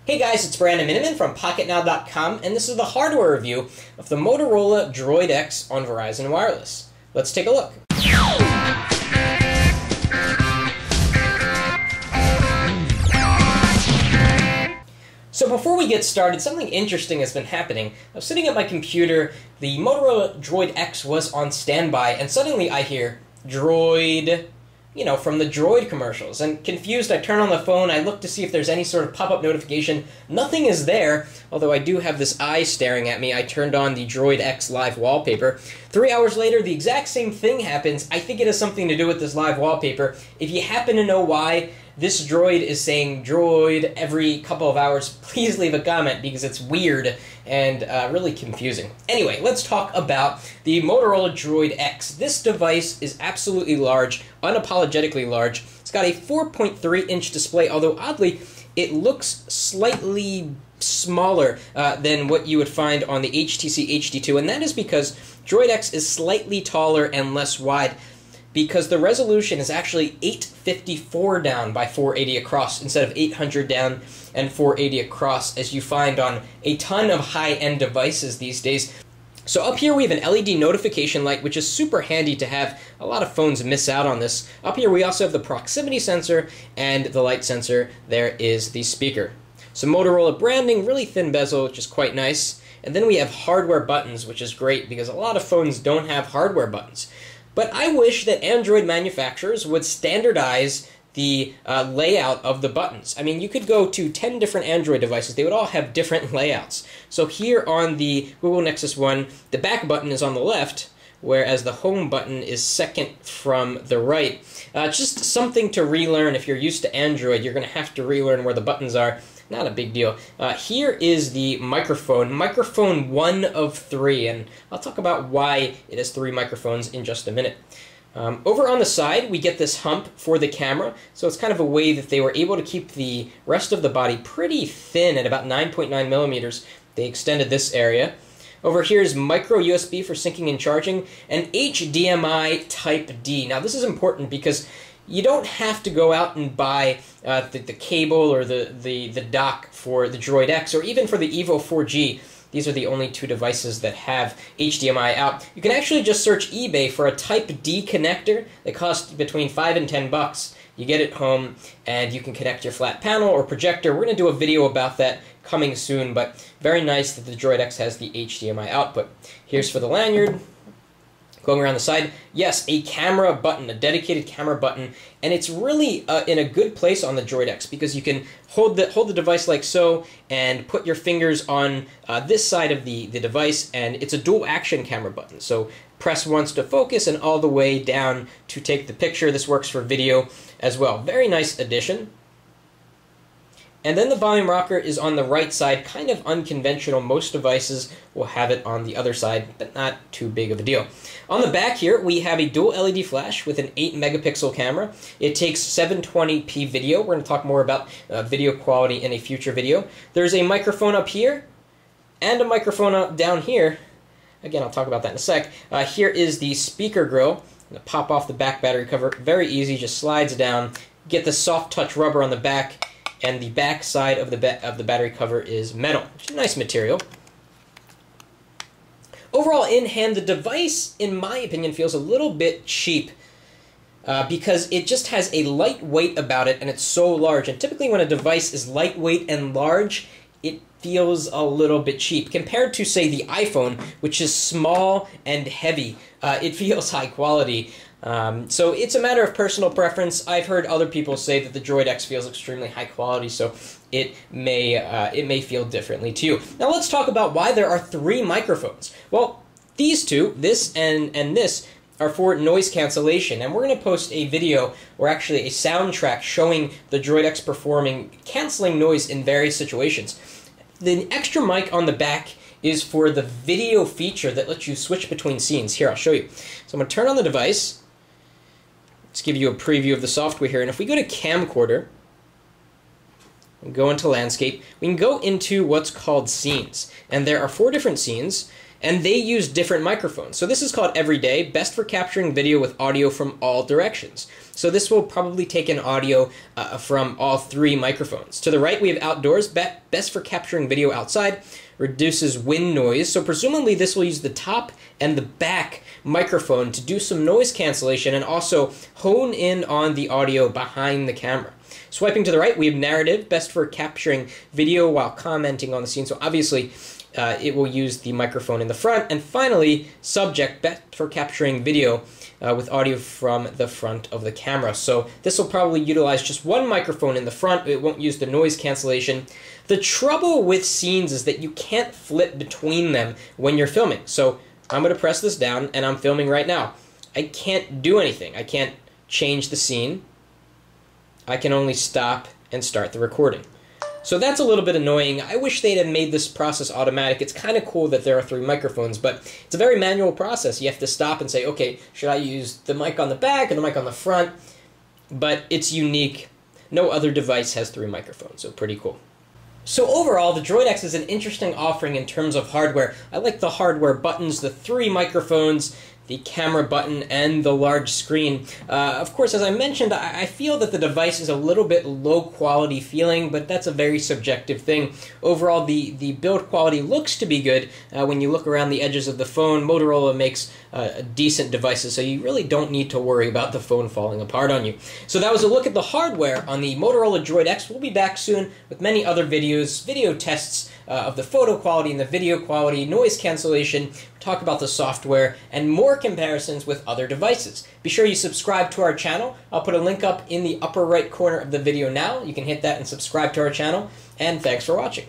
Hey guys, it's Brandon Miniman from PocketNow.com, and this is the hardware review of the Motorola Droid X on Verizon Wireless. Let's take a look. So before we get started, something interesting has been happening. I was sitting at my computer, the Motorola Droid X was on standby, and suddenly I hear, Droid, from the Droid commercials. And confused, I turn on the phone, I look to see if there's any sort of pop-up notification. Nothing is there, although I do have this eye staring at me. I turned on the Droid X live wallpaper. 3 hours later, the exact same thing happens. I think it has something to do with this live wallpaper. If you happen to know why this droid is saying droid every couple of hours, please leave a comment because it's weird and really confusing. Anyway, let's talk about the Motorola Droid X. This device is absolutely large, unapologetically large. It's got a 4.3-inch display, although oddly, it looks slightly smaller than what you would find on the HTC HD2, and that is because Droid X is slightly taller and less wide, because the resolution is actually 854 down by 480 across instead of 800 down and 480 across, as you find on a ton of high-end devices these days. So up here we have an LED notification light, which is super handy to have. A lot of phones miss out on this. Up here we also have the proximity sensor and the light sensor. There is the speaker. Some Motorola branding, really thin bezel, which is quite nice. And then we have hardware buttons, which is great because a lot of phones don't have hardware buttons. But I wish that Android manufacturers would standardize the layout of the buttons. I mean, you could go to 10 different Android devices. They would all have different layouts. So here on the Google Nexus One, the back button is on the left, whereas the home button is second from the right. Just something to relearn. If you're used to Android, you're going to have to relearn where the buttons are. Not a big deal. Here is the microphone 1 of 3, and I'll talk about why it has 3 microphones in just a minute. Over on the side, we get this hump for the camera, so it's kind of a way that they were able to keep the rest of the body pretty thin at about 9.9 millimeters. They extended this area. Over here is micro USB for syncing and charging, and HDMI Type D. Now this is important because you don't have to go out and buy the cable or the dock for the Droid X or even for the Evo 4G. These are the only 2 devices that have HDMI out. You can actually just search eBay for a Type D connector that costs between $5 and $10. You get it home and you can connect your flat panel or projector. We're going to do a video about that coming soon, but very nice that the Droid X has the HDMI output. Here's for the lanyard. Going around the side, yes, a camera button, a dedicated camera button, and it's really in a good place on the Droid X because you can hold the device like so and put your fingers on this side of the device, and it's a dual action camera button. So press once to focus and all the way down to take the picture. This works for video as well. Very nice addition. And then the volume rocker is on the right side, kind of unconventional. Most devices will have it on the other side, but not too big of a deal. On the back here, we have a dual LED flash with an 8 megapixel camera. It takes 720p video. We're going to talk more about video quality in a future video. There's a microphone up here and a microphone down here. Again, I'll talk about that in a sec. Here is the speaker grill. I'm going to pop off the back battery cover. Very easy, just slides down. Get the soft touch rubber on the back. And the back side of the battery cover is metal, which is a nice material. Overall, in hand, the device, in my opinion, feels a little bit cheap because it just has a light weight about it, and it's so large. And typically when a device is lightweight and large, it feels a little bit cheap. Compared to, say, the iPhone, which is small and heavy, it feels high quality. So it's a matter of personal preference. I've heard other people say that the Droid X feels extremely high quality, so it may feel differently to you. Now let's talk about why there are 3 microphones. Well, these 2, this and this, are for noise cancellation, and we're going to post a video, or actually a soundtrack, showing the Droid X canceling noise in various situations. The extra mic on the back is for the video feature that lets you switch between scenes. Here, I'll show you. So I'm going to turn on the device. Let's give you a preview of the software here. And if we go to camcorder and go into landscape, we can go into what's called scenes. And there are 4 different scenes. And they use different microphones. So this is called Everyday, best for capturing video with audio from all directions. So this will probably take in audio from all 3 microphones. To the right, we have Outdoors, best for capturing video outside, reduces wind noise. So presumably this will use the top and the back microphone to do some noise cancellation and also hone in on the audio behind the camera. Swiping to the right, we have Narrative, best for capturing video while commenting on the scene. So obviously, it will use the microphone in the front. And finally, Subject, best for capturing video with audio from the front of the camera. So this will probably utilize just one microphone in the front. It won't use the noise cancellation. The trouble with scenes is that you can't flip between them when you're filming. So I'm going to press this down, and I'm filming right now. I can't do anything. I can't change the scene. I can only stop and start the recording. So that's a little bit annoying. I wish they'd have made this process automatic. It's kind of cool that there are 3 microphones, but it's a very manual process. You have to stop and say, okay, should I use the mic on the back or the mic on the front? But it's unique. No other device has 3 microphones, so pretty cool. So overall, the Droid X is an interesting offering in terms of hardware. I like the hardware buttons, the 3 microphones, the camera button, and the large screen. Of course, as I mentioned, I feel that the device is a little bit low quality feeling, but that's a very subjective thing. Overall, the build quality looks to be good. When you look around the edges of the phone, Motorola makes decent devices, so you really don't need to worry about the phone falling apart on you. So that was a look at the hardware on the Motorola Droid X. We'll be back soon with many other videos, video tests of the photo quality and the video quality, noise cancellation, talk about the software, and more comparisons with other devices. Be sure you subscribe to our channel. I'll put a link up in the upper right corner of the video now. You can hit that and subscribe to our channel, and thanks for watching.